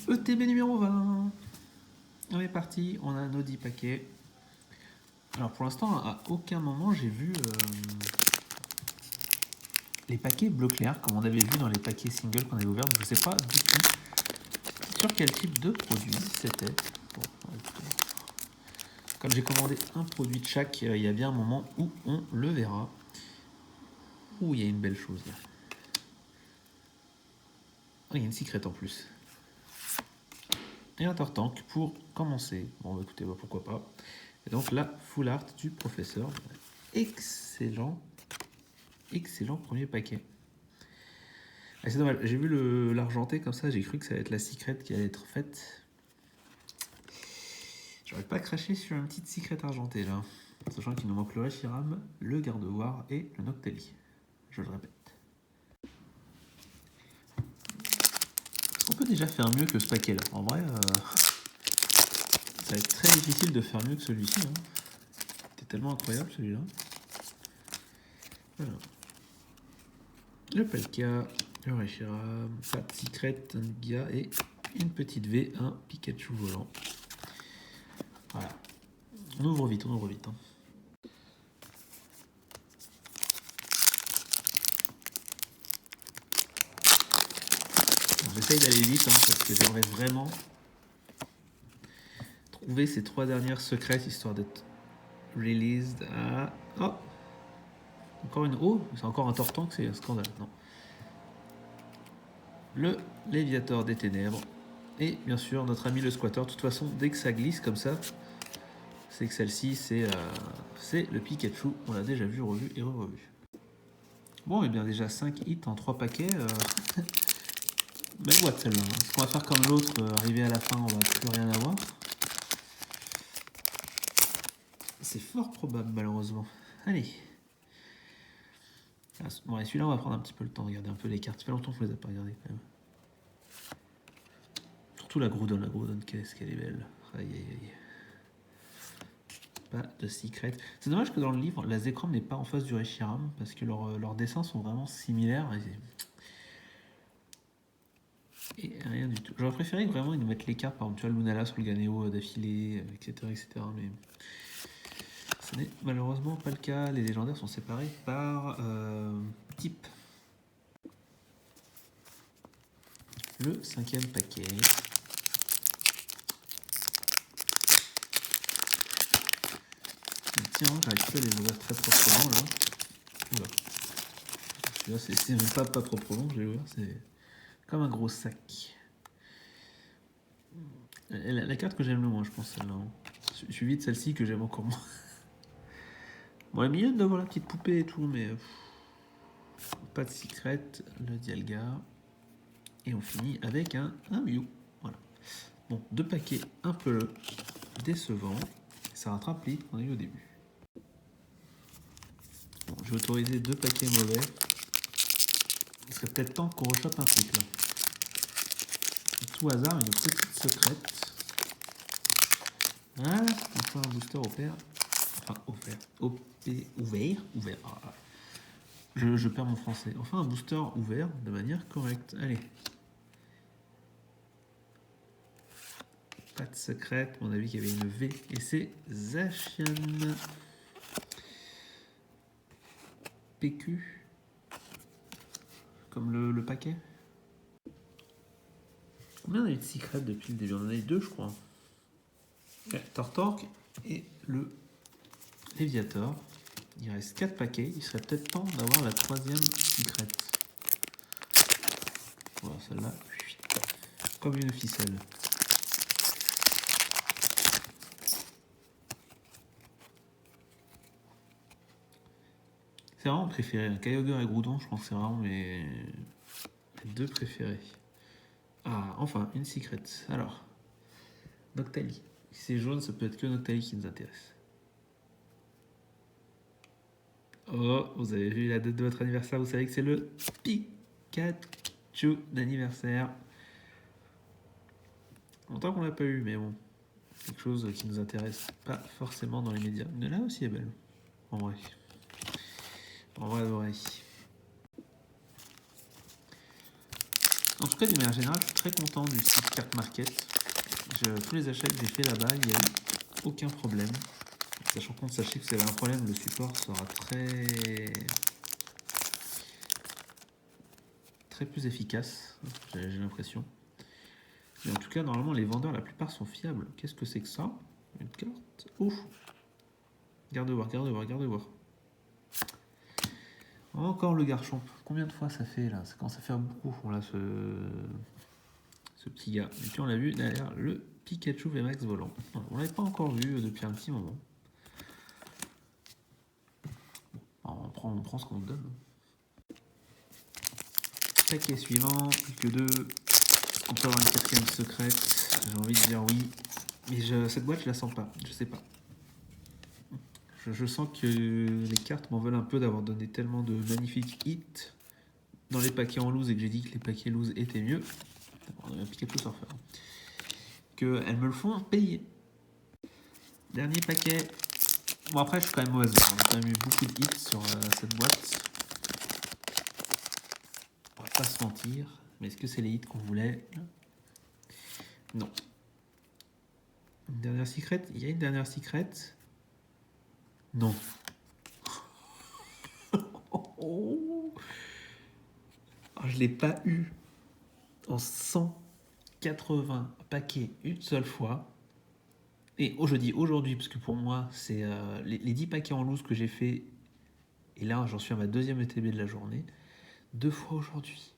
ETB numéro 20. On est parti, on a nos 10 paquets. Alors pour l'instant, à aucun moment j'ai vu les paquets bleu clair, comme on avait vu dans les paquets singles qu'on avait ouverts. Je ne sais pas du tout sur quel type de produit c'était. Bon, comme j'ai commandé un produit de chaque, il y a bien un moment où on le verra. Ouh, il y a une belle chose là. Oh, il y a une secret en plus. Et un tartank pour commencer. Bon, bah, écoutez, bah, pourquoi pas. Et donc la full art du professeur. Excellent. Excellent premier paquet. Ah, c'est dommage, j'ai vu l'argenté comme ça, j'ai cru que ça allait être la secret qui allait être faite. J'aurais pas craché sur une petite secret argentée là. Sachant qu'il nous manque le Reshiram, le Gardevoir et le Noctali. Je le répète. Est-ce qu'on peut déjà faire mieux que ce paquet là? En vrai, ça va être très difficile de faire mieux que celui-ci. Hein. C'était tellement incroyable celui-là. Alors. Le Palkia, le Reshiram, pas de secret, un Gia et une petite V, un Pikachu volant. Voilà. On ouvre vite, on ouvre vite. Hein. J'essaye d'aller vite hein, parce que j'aimerais vraiment trouver ces 3 dernières secrètes histoire d'être released à... Oh, encore une O, c'est encore un Tortank, c'est un scandale. Non. Le Léviator des Ténèbres et bien sûr notre ami le Squatter. De toute façon, dès que ça glisse comme ça, c'est que celle-ci c'est le Pikachu. On l'a déjà vu, revu et revu. Bon, et bien déjà 5 hits en 3 paquets. Belle boîte celle-là. Est-ce qu'on va faire comme l'autre, arriver à la fin, on va plus rien avoir? C'est fort probable malheureusement. Allez. Bon, et celui-là on va prendre un petit peu le temps de regarder un peu les cartes. Ça fait longtemps qu'on les a pas regardées quand même. Surtout la Groudon, qu'est-ce qu'elle est belle. Aïe aïe aïe. Pas de secret. C'est dommage que dans le livre, la Zekrom n'est pas en face du Reshiram parce que leurs dessins sont vraiment similaires. Et rien du tout. J'aurais préféré que vraiment ils nous mettent les cartes, par exemple, tu vois, Lunala sur le Ganeo d'affilée, etc., etc. Mais ce n'est malheureusement pas le cas. Les légendaires sont séparés par type. Le 5e paquet. Tiens, j'arrive pas à les ouvrir très proprement là. Oula. Celui-là, c'est même pas proprement, je vais l'ouvrir, c'est comme un gros sac. La carte que j'aime le moins, je pense, celle-là. Suivi de celle-ci que j'aime encore moins. Bon, elle est mignonne d'avoir la petite poupée et tout, mais pas de secret, le Dialga. Et on finit avec un Mew. Voilà. Bon, 2 paquets un peu décevants. Ça rattrape les qu'on a eu au début. Bon, je vais autoriser 2 paquets mauvais. Il serait peut-être temps qu'on rechoppe un truc là. Tout hasard, une petite secrète. Voilà, enfin un booster offert. Enfin, offert. Ouvert. Ah, je perds mon français. Enfin, un booster ouvert de manière correcte. Allez. Pas de secrète. À mon avis, qu'il y avait une V. Et c'est Zacian. PQ. Comme le paquet. Combien on a eu de secrets depuis le début? On en a eu 2, je crois. Tortorque et le Léviator. Il reste 4 paquets. Il serait peut-être temps d'avoir la 3e secret. Voilà, celle-là. Comme une ficelle. C'est vraiment préféré. Kyogre et Groudon, je pense que c'est vraiment mes 2 préférés. Ah, enfin, une secret. Alors, Noctali. Si c'est jaune, ça peut être que Noctali qui nous intéresse. Oh, vous avez vu la date de votre anniversaire, vous savez que c'est le Pikachu d'anniversaire. Longtemps qu'on l'a pas eu, mais bon. Quelque chose qui nous intéresse pas forcément dans les médias. Mais là aussi est belle. En vrai. En vrai, de vrai. En tout cas, d'une manière générale, je suis très content du site Card Market. Tous les achats que j'ai fait là-bas, il n'y a eu aucun problème. Sachant compte, sachez que si vous avez un problème, le support sera très plus efficace, j'ai l'impression. Mais en tout cas, normalement, les vendeurs, la plupart sont fiables. Qu'est-ce que c'est que ça? Une carte. Ouf. Garde voir. Encore le Garchomp. Combien de fois ça fait là? Ça commence à faire beaucoup. Là, ce petit gars. Et puis on l'a vu derrière le Pikachu VMAX volant. On l'avait pas encore vu depuis un petit moment. On prend ce qu'on donne. Paquet suivant, plus que 2. On peut avoir une quatrième secrète. J'ai envie de dire oui. Mais cette boîte, je la sens pas. Je sais pas. Je sens que les cartes m'en veulent un peu d'avoir donné tellement de magnifiques hits dans les paquets en loose et que j'ai dit que les paquets loose étaient mieux. On a un Pikachu Surfer. Qu'elles me le font payer. Dernier paquet. Bon, après, je suis quand même mauvaise. On a quand même eu beaucoup de hits sur cette boîte. On va pas se mentir. Mais est-ce que c'est les hits qu'on voulait? Non. Une dernière secret? Il y a une dernière secret? Non. Oh, je ne l'ai pas eu en 180 paquets une seule fois. Et je dis aujourd'hui, parce que pour moi, c'est les 10 paquets en loose que j'ai fait. Et là, j'en suis à ma deuxième ETB de la journée. 2 fois aujourd'hui.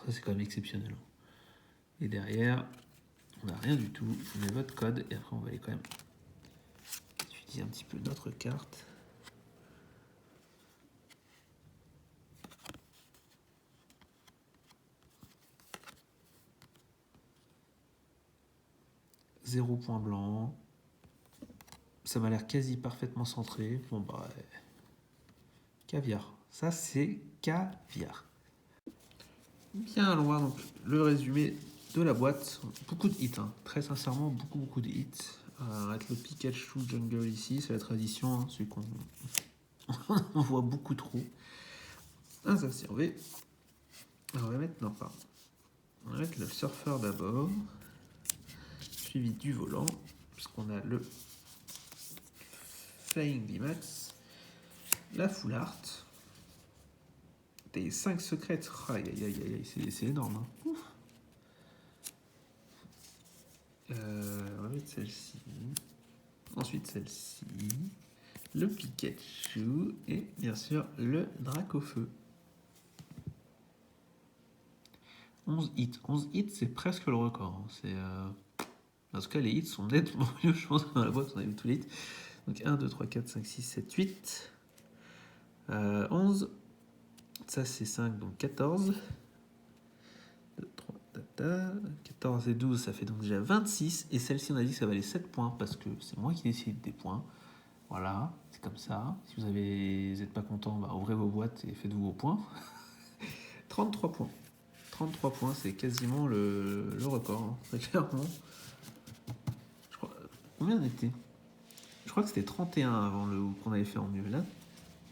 Ça, c'est quand même exceptionnel. Et derrière, on n'a rien du tout. Je mets votre code et après, on va aller quand même étudier un petit peu notre carte. Zéro point blanc. Ça m'a l'air quasi parfaitement centré. Bon, bah, caviar. Ça, c'est caviar. Bien, allons voir donc le résumé de la boîte. Beaucoup de hits, hein. Très sincèrement, beaucoup de hits. Avec le Pikachu Jungle ici, c'est la tradition, hein, celui qu'on on voit beaucoup trop. Un Zacier-V. On va mettre, non, pardon. On va mettre le Surfer d'abord, suivi du volant, puisqu'on a le Flying VMAX, la Full Art, des 5 secrètes. Aïe, c'est énorme. Hein. Ouf. On va mettre celle-ci. Ensuite celle-ci. Le Pikachu. Et bien sûr le Dracofeu. 11 hits. 11 hits, c'est presque le record. Hein. C'est, en tout cas, les hits sont nettement mieux, je pense, que dans la boîte. On a vu tous les hits. Donc 1, 2, 3, 4, 5, 6, 7, 8. 11. Ça, c'est 5, donc 14. 2, 3, 14 et 12, ça fait donc déjà 26. Et celle-ci, on a dit que ça valait 7 points parce que c'est moi qui décide des points. Voilà, c'est comme ça. Si vous n'êtes pas content, bah, ouvrez vos boîtes et faites-vous vos points. 33 points. 33 points, c'est quasiment le record, hein, très clairement. Je crois, combien on était? Je crois que c'était 31 avant qu'on avait fait en mieux. Là,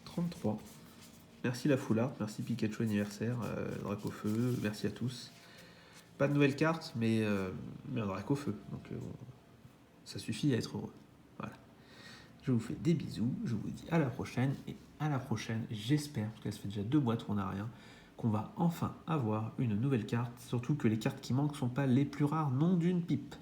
33. Merci la Full Art, merci Pikachu anniversaire, Dracofeu, merci à tous. Pas de nouvelles cartes, mais un Dracofeu. Donc ça suffit à être heureux. Voilà. Je vous fais des bisous, je vous dis à la prochaine. Et à la prochaine, j'espère, parce que ça fait déjà 2 boîtes où on n'a rien, qu'on va enfin avoir une nouvelle carte. Surtout que les cartes qui manquent ne sont pas les plus rares, non d'une pipe.